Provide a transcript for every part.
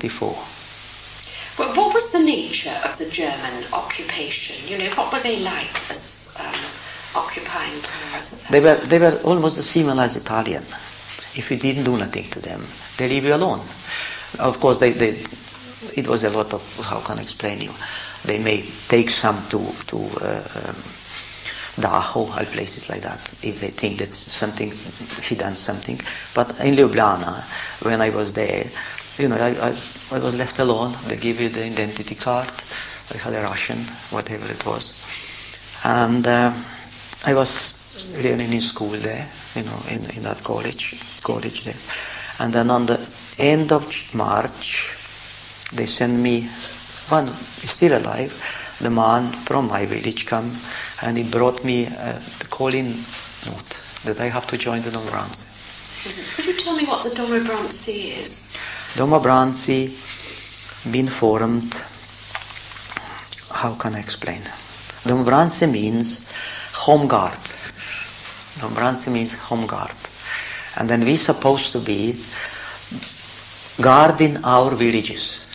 1944. Well, what was the nature of the German occupation? You know, what were they like as occupying powers? They were almost the same as Italian. If you didn't do nothing to them, they leave you alone. Of course, it was a lot of, how can I explain you? They may take some to Dachau or places like that if they think that something he done something. But in Ljubljana, when I was there, you know, I was left alone. They give you the identity card. I had a Russian, whatever it was, and I was learning in school there, you know, in that college there. And then on the end of March, they sent me, one is still alive, the man from my village come, and he brought me the call-in note that I have to join the Domobranci. Could you tell me what the Domobranci is? Domobranci been formed, how can I explain? Domobranci means home guard. Domobranci means home guard. And then we're supposed to be guarding our villages,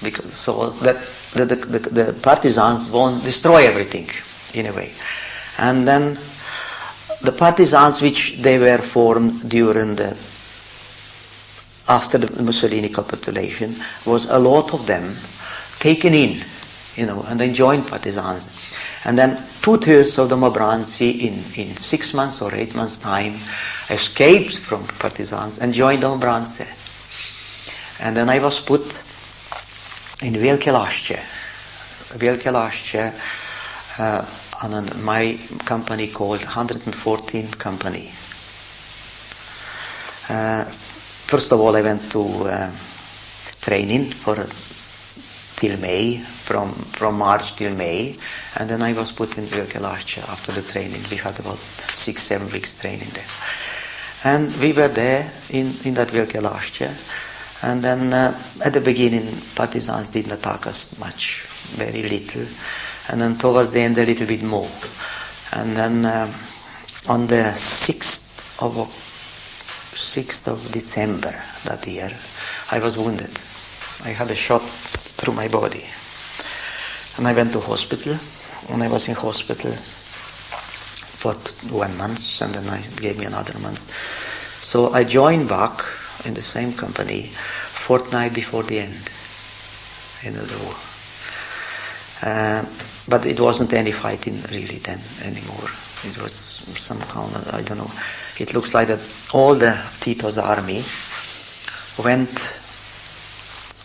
because so that the partisans won't destroy everything in a way. And then the partisans which they were formed during after the Mussolini capitulation was a lot of them taken in, you know, and then joined partisans. And then 2/3 of the Domobranci in 6 months or 8 months' time escaped from partisans and joined Domobranci. And then I was put in Wielkie Laszcze. Wielkie Laszcze on my company called 114 Company. First of all, I went to training till May, from March till May, and then I was put in Wielkie Laszcze after the training. We had about 6-7 weeks training there. And we were there in that Wielkie Laszcze, and then at the beginning partisans didn't attack us much, very little, and then towards the end a little bit more. And then on the 6th of December that year, I was wounded. I had a shot through my body. And I went to hospital, and I was in hospital for 1 month, and then I gave me another month. So I joined back in the same company fortnight before the end of the war. But it wasn't any fighting really then anymore. It was some kind of, I don't know, it looks like that all the Tito's army went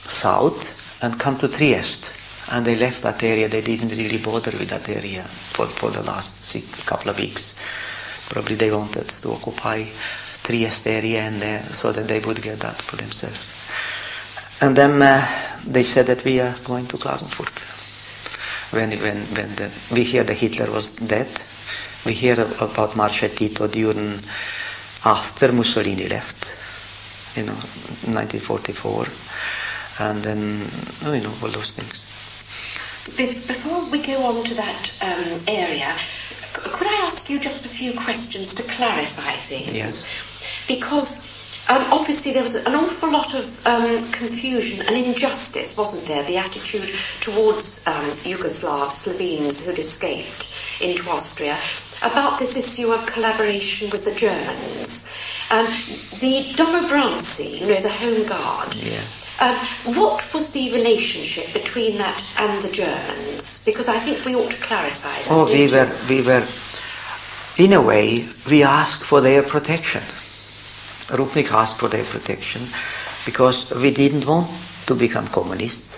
south and come to Trieste, and they left that area. They didn't really bother with that area for the last couple of weeks. Probably they wanted to occupy Trieste area and so that they would get that for themselves. And then they said that we are going to Klagenfurt. When we hear that Hitler was dead, we hear about Marshal Tito after Mussolini left, 1944. And then, all those things. Before we go on to that area, could I ask you just a few questions to clarify things? Yes. Because obviously there was an awful lot of confusion and injustice, wasn't there? The attitude towards Yugoslavs, Slovenes who'd escaped into Austria, about this issue of collaboration with the Germans. The Domobranci, the Home Guard. Yes. What was the relationship between that and the Germans? Because I think we ought to clarify that. Oh, we were, in a way, we asked for their protection. Rupnik asked for their protection because we didn't want to become communists.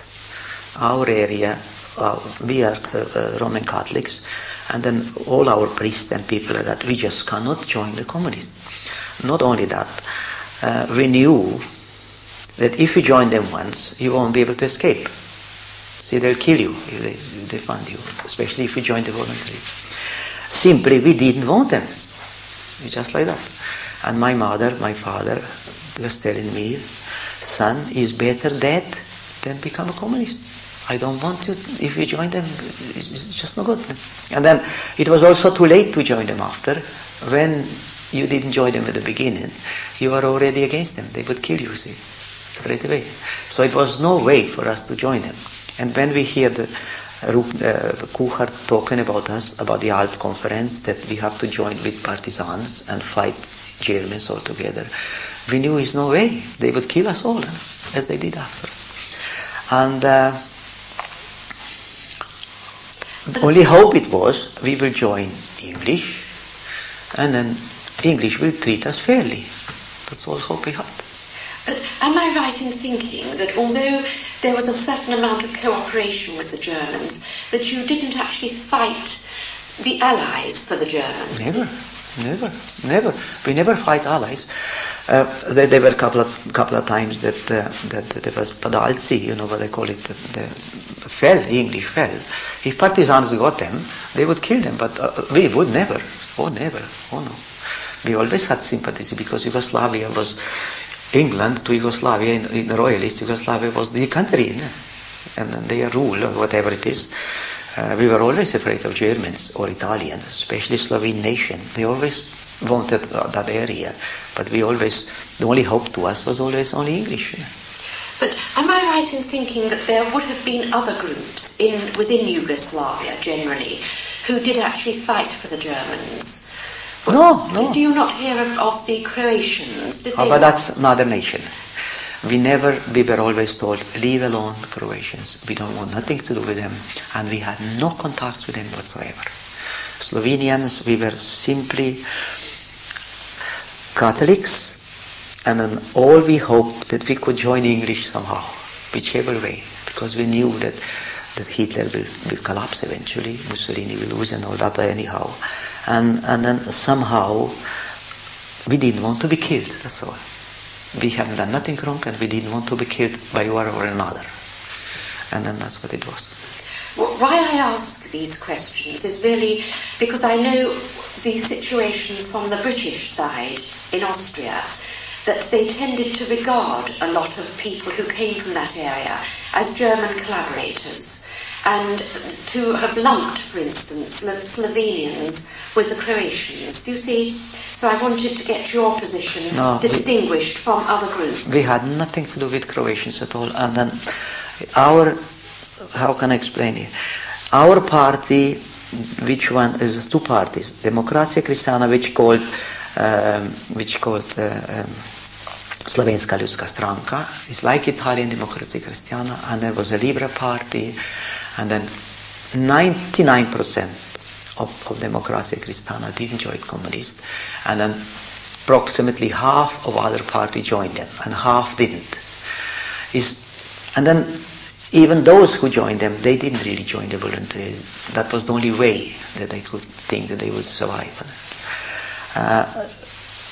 Our area, we are Roman Catholics, and then all our priests and people like that, we just cannot join the communists. Not only that, we knew that if you join them once, you won't be able to escape. See, they'll kill you if they find you, especially if you join the voluntary. Simply, we didn't want them. It's just like that. And my father was telling me, son, it's better dead than become a communist. I don't want you, if you join them, it's just no good. And then it was also too late to join them after. When you didn't join them at the beginning, you were already against them. They would kill you, see. straight away. So it was no way for us to join them. And when we hear the Kuchar talking about us, about the Alt Conference, that we have to join with partisans and fight Germans all together, we knew there's no way. They would kill us all, as they did after. And only hope it was we will join English, and then English will treat us fairly. That's all hope we had. But am I right in thinking that although there was a certain amount of cooperation with the Germans, that you didn't actually fight the Allies for the Germans? Never. We never fight Allies. There were a couple of times that there was Padalci, you know what they call it, the English fell. If partisans got them, they would kill them, but we would never. Oh, never. Oh, no. We always had sympathy because Yugoslavia was England to Yugoslavia, in royalist Yugoslavia was the country, and their rule, or whatever it is. We were always afraid of Germans or Italians, especially Slovene nation. We always wanted that area, but the only hope to us was always only English. But am I right in thinking that there would have been other groups within Yugoslavia generally who did actually fight for the Germans? No. Do you not hear of the Croatians? But that's another nation. We were always told, leave alone the Croatians. We don't want nothing to do with them, and we had no contacts with them whatsoever. Slovenians, we were simply Catholics, and then all we hoped that we could join English somehow, whichever way, because we knew that Hitler will collapse eventually, Mussolini will lose and all that anyhow. And then somehow we didn't want to be killed, that's all. We haven't done nothing wrong, and we didn't want to be killed by one or another. And then that's what it was. Well, why I ask these questions is really because I know the situation from the British side in Austria, that they tended to regard a lot of people who came from that area as German collaborators, and to have lumped, for instance, Slovenians with the Croatians. Do you see? So I wanted to get your position distinguished from other groups. We had nothing to do with Croatians at all. And then how can I explain it? Our party, which one, is two parties. Demokracija Kristjana, which called Slovenska ljudska stranka. It's like Italian Demokracija Kristjana, and there was a Libre party, and then 99% of Demokracija Kristjana didn't join communist, and then approximately half of other party joined them, and half didn't. And then even those who joined them, they didn't really join the voluntarily. That was the only way that they could think that they would survive.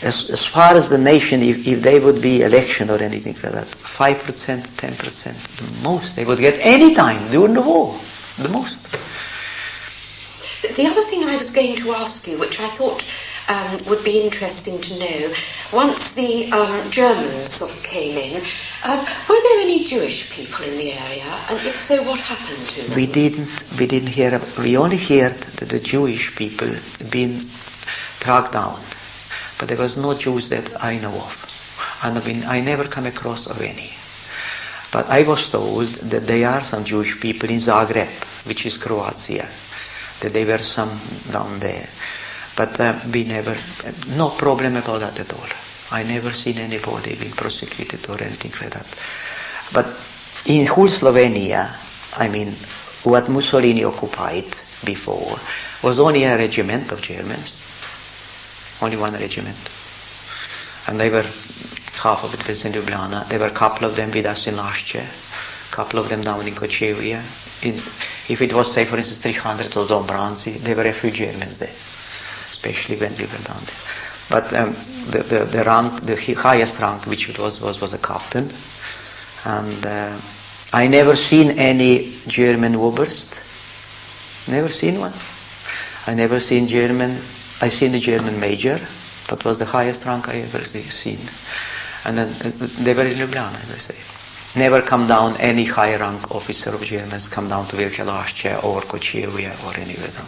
As far as the nation, if they would be election or anything like that, 5%, 10%, the most they would get any time during the war, the most. The other thing I was going to ask you, which I thought would be interesting to know, once the Germans sort of came in, were there any Jewish people in the area, and if so, what happened to them? We didn't hear. We only heard that the Jewish people had been tracked down. But there was no Jews that I know of. And I never come across of any. But I was told that there are some Jewish people in Zagreb, which is Croatia, that there were some down there. But we never, no problem about that at all. I never seen anybody being prosecuted or anything like that. But in whole Slovenia, I mean, what Mussolini occupied before was only a regiment of Germans. Only one regiment. And they were, half of it was in Ljubljana. There were a couple of them with us in Lašće, a couple of them down in Kočevje. If it was, say, for instance, 300 of Dombranci, there were a few Germans there, especially when we were down there. But the rank, the highest rank, which it was a captain. And I never seen any German Oberst. Never seen one. I never seen German. I seen the German major, that was the highest rank I ever seen. And then they were in Ljubljana, as I say. Never come down any high rank officer of Germans come down to Velike Lašće or Kočevje or anywhere down.